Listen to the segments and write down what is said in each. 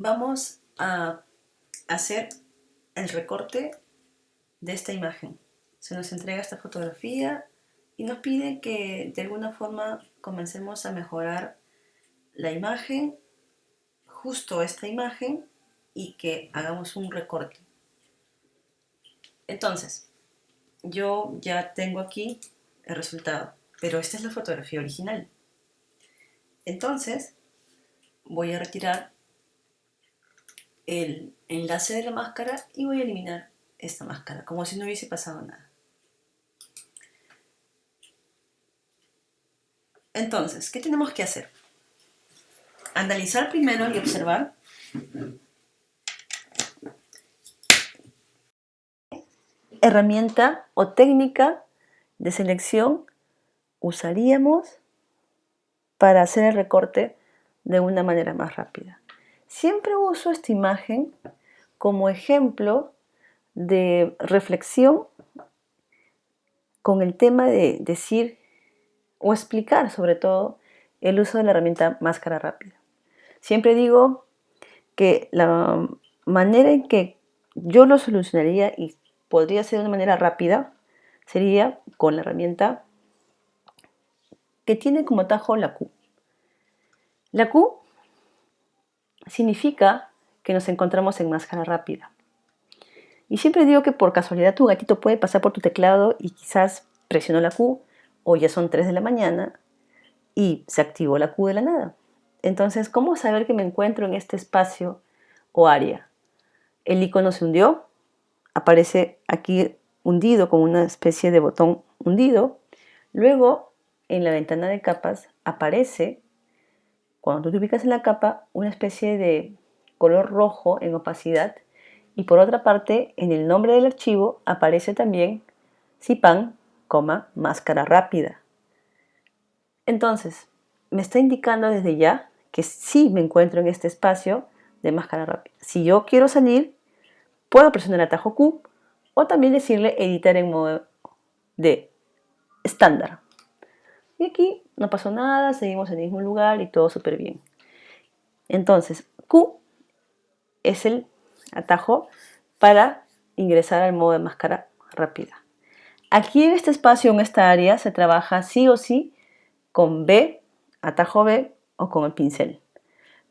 vamos a hacer el recorte de esta imagen. Se nos entrega esta fotografía y nos pide que de alguna forma comencemos a mejorar la imagen, justo esta imagen, y que hagamos un recorte. Entonces, yo ya tengo aquí el resultado, pero esta es la fotografía original. Entonces, voy a retirar el enlace de la máscara y voy a eliminar esta máscara, como si no hubiese pasado nada. Entonces, ¿qué tenemos que hacer? Analizar primero y observar herramienta o técnica de selección usaríamos para hacer el recorte de una manera más rápida. Siempre uso esta imagen como ejemplo de reflexión con el tema de decir o explicar sobre todo el uso de la herramienta máscara rápida. Siempre digo que la manera en que yo lo solucionaría y podría ser de una manera rápida sería con la herramienta que tiene como atajo la Q. La Q significa que nos encontramos en máscara rápida. Y siempre digo que por casualidad tu gatito puede pasar por tu teclado y quizás presionó la Q o ya son 3 de la mañana y se activó la Q de la nada. Entonces, ¿cómo saber que me encuentro en este espacio o área? El icono se hundió, aparece aquí hundido como una especie de botón hundido. Luego, en la ventana de capas aparece, cuando tú te ubicas en la capa, una especie de color rojo en opacidad. Y por otra parte, en el nombre del archivo aparece también Zipan, máscara rápida. Entonces, me está indicando desde ya que sí me encuentro en este espacio de máscara rápida. Si yo quiero salir, puedo presionar el atajo Q o también decirle editar en modo de estándar. Y aquí no pasó nada, seguimos en el mismo lugar y todo súper bien. Entonces, Q es el atajo para ingresar al modo de máscara rápida. Aquí en este espacio, en esta área, se trabaja sí o sí con B, atajo B o con el pincel.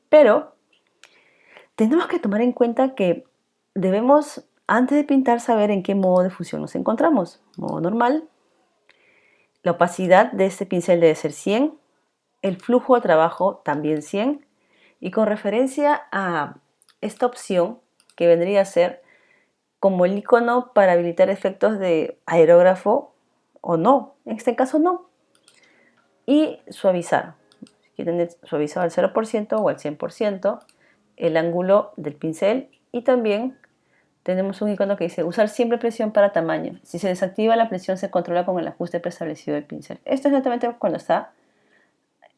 Pero tenemos que tomar en cuenta que debemos, antes de pintar, saber en qué modo de fusión nos encontramos. Modo normal. La opacidad de este pincel debe ser 100. El flujo de trabajo también 100. Y con referencia a esta opción, que vendría a ser como el icono para habilitar efectos de aerógrafo o no, en este caso no. Y suavizar. Si quieren suavizar al 0% o al 100%, el ángulo del pincel. Y también tenemos un icono que dice usar siempre presión para tamaño. Si se desactiva la presión se controla con el ajuste preestablecido del pincel. Esto es exactamente cuando está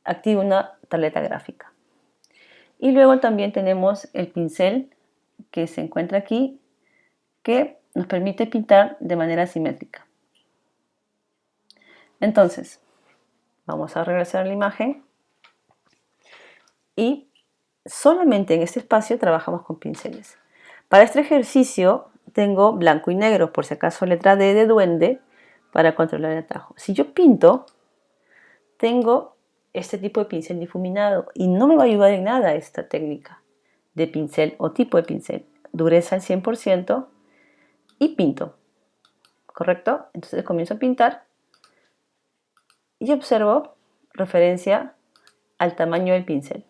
activa una tableta gráfica. Y luego también tenemos el pincel que se encuentra aquí, que nos permite pintar de manera simétrica. Entonces, vamos a regresar a la imagen y solamente en este espacio trabajamos con pinceles. Para este ejercicio tengo blanco y negro, por si acaso letra D de duende, para controlar el atajo. Si yo pinto, tengo este tipo de pincel difuminado y no me va a ayudar en nada esta técnica de pincel o tipo de pincel. Dureza al 100% y pinto, ¿correcto? Entonces comienzo a pintar y observo referencia al tamaño del pincel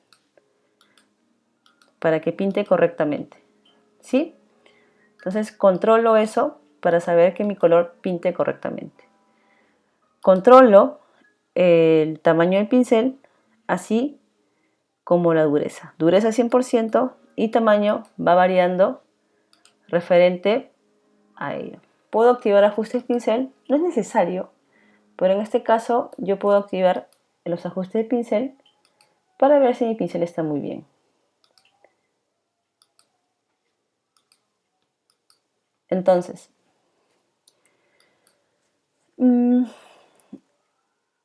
para que pinte correctamente, ¿sí? Entonces controlo eso para saber que mi color pinte correctamente. Controlo el tamaño del pincel, así como la dureza. Dureza 100% y tamaño va variando referente a ello. ¿Puedo activar ajustes pincel? No es necesario, pero en este caso yo puedo activar los ajustes de pincel para ver si mi pincel está muy bien. Entonces,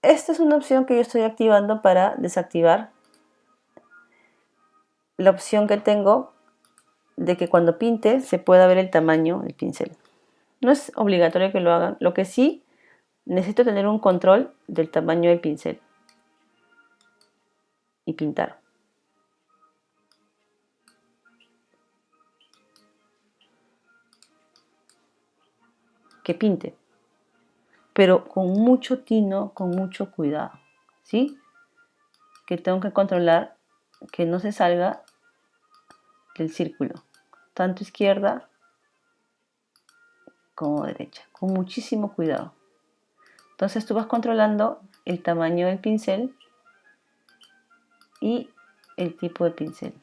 esta es una opción que yo estoy activando para desactivar la opción que tengo de que cuando pinte se pueda ver el tamaño del pincel. No es obligatorio que lo hagan, lo que sí necesito tener un control del tamaño del pincel y pintar. Que pinte, pero con mucho tino, con mucho cuidado, ¿sí? Que tengo que controlar que no se salga del círculo, tanto izquierda como derecha, con muchísimo cuidado. Entonces tú vas controlando el tamaño del pincel y el tipo de pincel.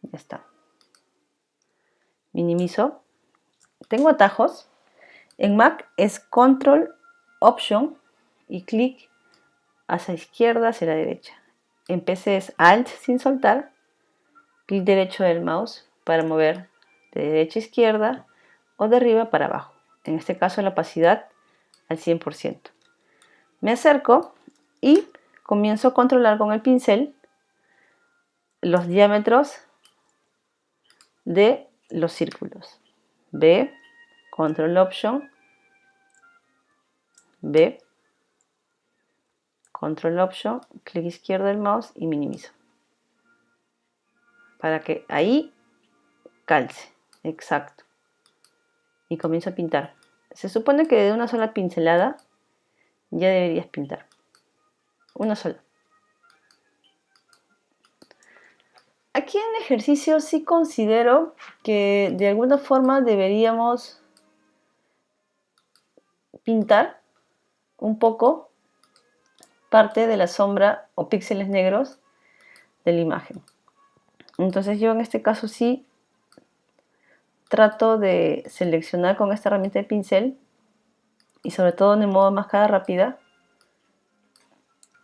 Ya está. Minimizo. Tengo atajos. En Mac es Control, Option y clic hacia izquierda, hacia la derecha. En PC es Alt sin soltar, clic derecho del mouse para mover de derecha a izquierda o de arriba para abajo. En este caso la opacidad al 100%. Me acerco y comienzo a controlar con el pincel los diámetros de los círculos. B, Control Option, B, Control Option, clic izquierdo del mouse y minimizo. Para que ahí calce, exacto. Y comienzo a pintar. Se supone que de una sola pincelada ya deberías pintar. Una sola. Aquí en el ejercicio sí considero que de alguna forma deberíamos pintar un poco parte de la sombra o píxeles negros de la imagen. Entonces yo en este caso sí trato de seleccionar con esta herramienta de pincel y sobre todo en el modo máscara rápida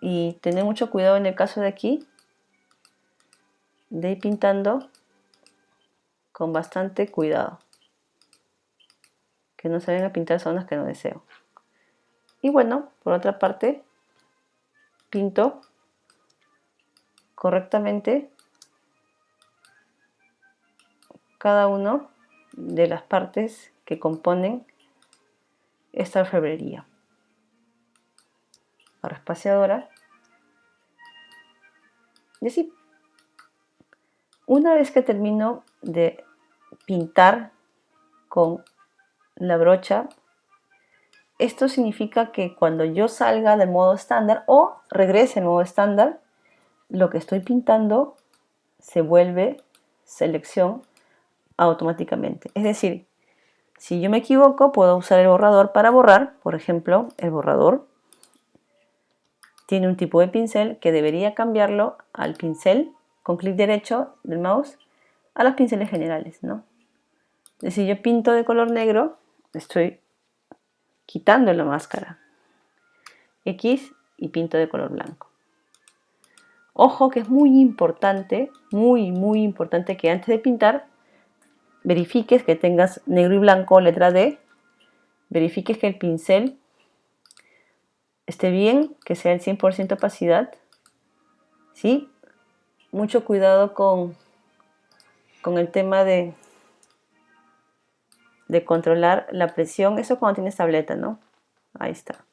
y tener mucho cuidado en el caso de aquí de ir pintando con bastante cuidado, que no se vayan a pintar zonas que no deseo. Y bueno, por otra parte pinto correctamente cada una de las partes que componen esta orfebrería. Ahora espaciadora. Y así. Una vez que termino de pintar con la brocha, esto significa que cuando yo salga del modo estándar o regrese al modo estándar, lo que estoy pintando se vuelve selección automáticamente. Es decir, si yo me equivoco, puedo usar el borrador para borrar. Por ejemplo, el borrador tiene un tipo de pincel que debería cambiarlo al pincel con clic derecho del mouse a los pinceles generales, ¿no? Es decir, yo pinto de color negro, estoy quitando la máscara X y pinto de color blanco. Ojo que es muy importante que antes de pintar verifiques que tengas negro y blanco, letra D, verifiques que el pincel esté bien, que sea el 100% opacidad, ¿sí? Mucho cuidado con el tema de controlar la presión, eso cuando tienes tableta, ¿no? Ahí está.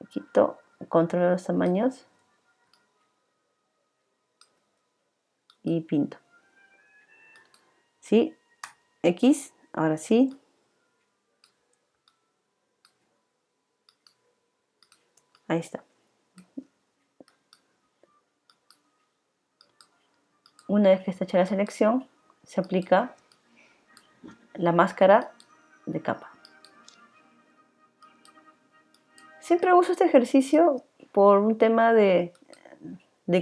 Quito, controlo los tamaños y pinto. ¿Sí? X, ahora sí. Ahí está. Una vez que está hecha la selección, se aplica la máscara de capa. Siempre uso este ejercicio por un tema de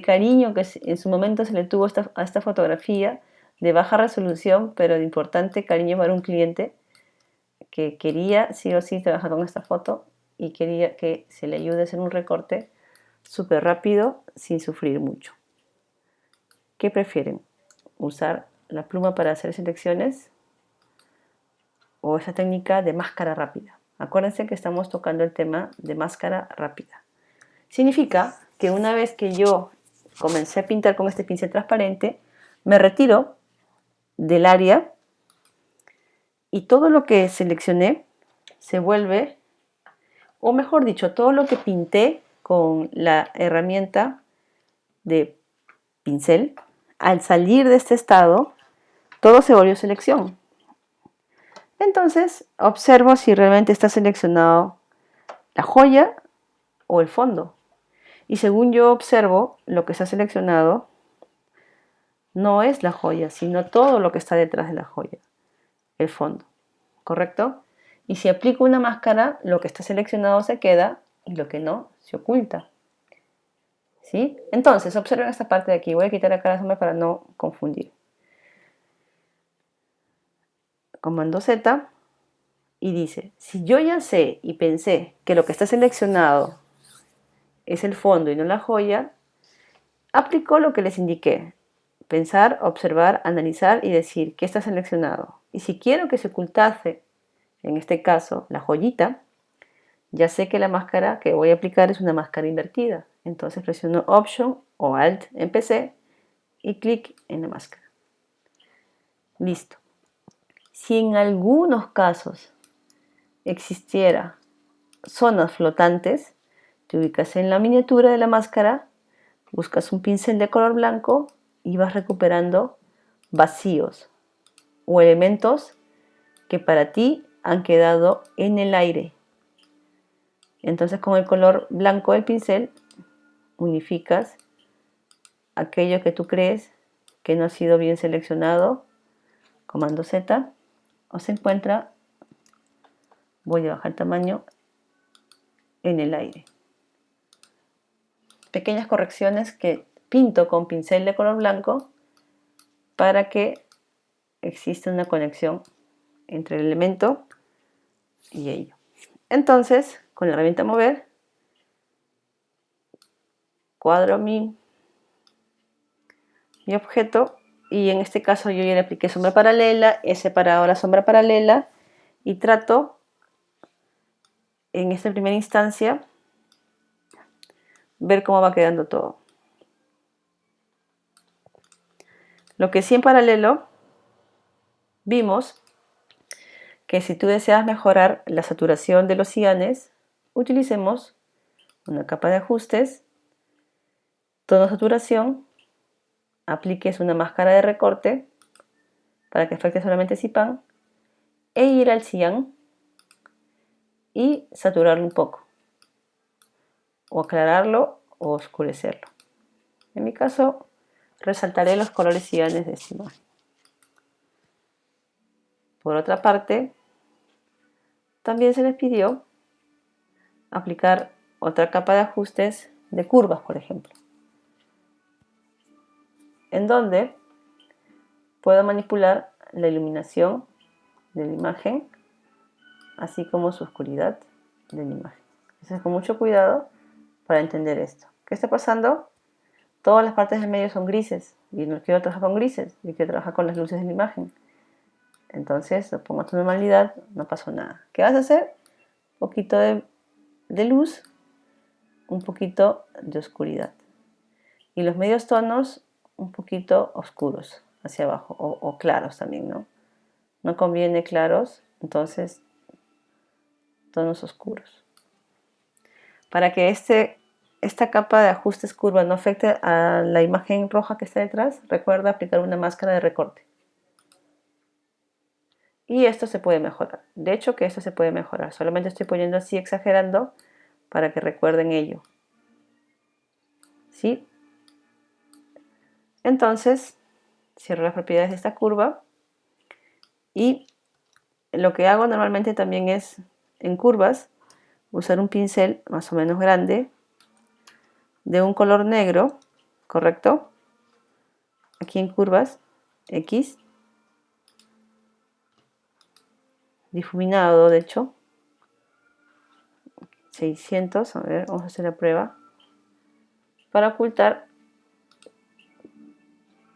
cariño que en su momento se le tuvo a esta fotografía de baja resolución, pero de importante cariño para un cliente que quería sí o sí trabajar con esta foto y quería que se le ayude a hacer un recorte súper rápido sin sufrir mucho. ¿Qué prefieren? ¿Usar la pluma para hacer selecciones o esa técnica de máscara rápida? Acuérdense que estamos tocando el tema de máscara rápida. Significa que una vez que yo comencé a pintar con este pincel transparente, me retiro del área y todo lo que seleccioné se vuelve, o mejor dicho, todo lo que pinté con la herramienta de pincel, al salir de este estado, todo se volvió selección. Entonces observo si realmente está seleccionado la joya o el fondo. Y según yo observo, lo que está seleccionado no es la joya, sino todo lo que está detrás de la joya, el fondo, ¿correcto? Y si aplico una máscara, lo que está seleccionado se queda y lo que no se oculta. ¿Sí? Entonces, observen esta parte de aquí. Voy a quitar acá la sombra para no confundir. Comando Z y dice, si yo ya sé y pensé que lo que está seleccionado es el fondo y no la joya, aplico lo que les indiqué. Pensar, observar, analizar y decir qué está seleccionado. Y si quiero que se ocultase, en este caso, la joyita, ya sé que la máscara que voy a aplicar es una máscara invertida. Entonces presiono Option o Alt en PC y clic en la máscara. Listo. Si en algunos casos existiera zonas flotantes, te ubicas en la miniatura de la máscara, buscas un pincel de color blanco y vas recuperando vacíos o elementos que para ti han quedado en el aire. Entonces con el color blanco del pincel unificas aquello que tú crees que no ha sido bien seleccionado, comando Z, o se encuentra, voy a bajar el tamaño, en el aire. Pequeñas correcciones que pinto con pincel de color blanco para que exista una conexión entre el elemento y ello. Entonces, con la herramienta mover, cuadro mi objeto y en este caso yo ya le apliqué sombra paralela, he separado la sombra paralela y trato en esta primera instancia ver cómo va quedando todo. Lo que sí en paralelo vimos que si tú deseas mejorar la saturación de los cianes, utilicemos una capa de ajustes, tono saturación, apliques una máscara de recorte para que afecte solamente Cipán e ir al cian y saturarlo un poco, o aclararlo o oscurecerlo. En mi caso, resaltaré los colores cianes de esta imagen. Por otra parte, también se les pidió aplicar otra capa de ajustes de curvas, por ejemplo, en donde puedo manipular la iluminación de la imagen, así como su oscuridad de la imagen. Entonces, con mucho cuidado para entender esto. ¿Qué está pasando? Todas las partes del medio son grises y no quiero trabajar con grises, yo quiero trabajar con las luces de la imagen. Entonces lo pongo a tu normalidad, no pasó nada. ¿Qué vas a hacer? Un poquito de luz, un poquito de oscuridad. Y los medios tonos un poquito oscuros hacia abajo o claros también, ¿no? No conviene claros, entonces tonos oscuros. Para que esta capa de ajustes curva no afecte a la imagen roja que está detrás, recuerda aplicar una máscara de recorte. Y esto se puede mejorar. De hecho que esto se puede mejorar. Solamente estoy poniendo así exagerando para que recuerden ello. ¿Sí? Entonces, cierro las propiedades de esta curva. Y lo que hago normalmente también es, en curvas, usar un pincel más o menos grande, de un color negro, ¿correcto? Aquí en curvas, X, difuminado de hecho, 600, a ver, vamos a hacer la prueba, para ocultar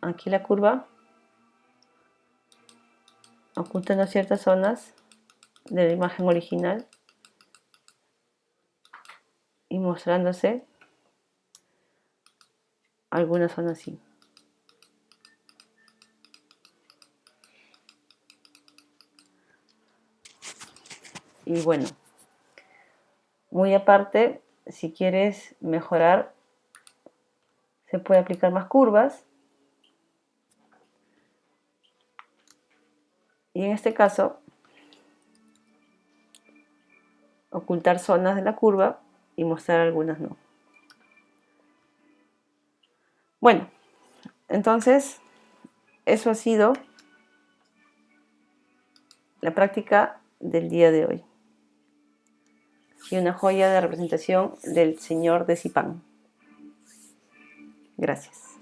aquí la curva, ocultando ciertas zonas de la imagen original y mostrándose algunas son así. Y bueno, muy aparte, si quieres mejorar, se puede aplicar más curvas. Y en este caso, ocultar zonas de la curva y mostrar algunas no. Bueno, entonces eso ha sido la práctica del día de hoy. Y una joya de representación del señor de Zipán. Gracias.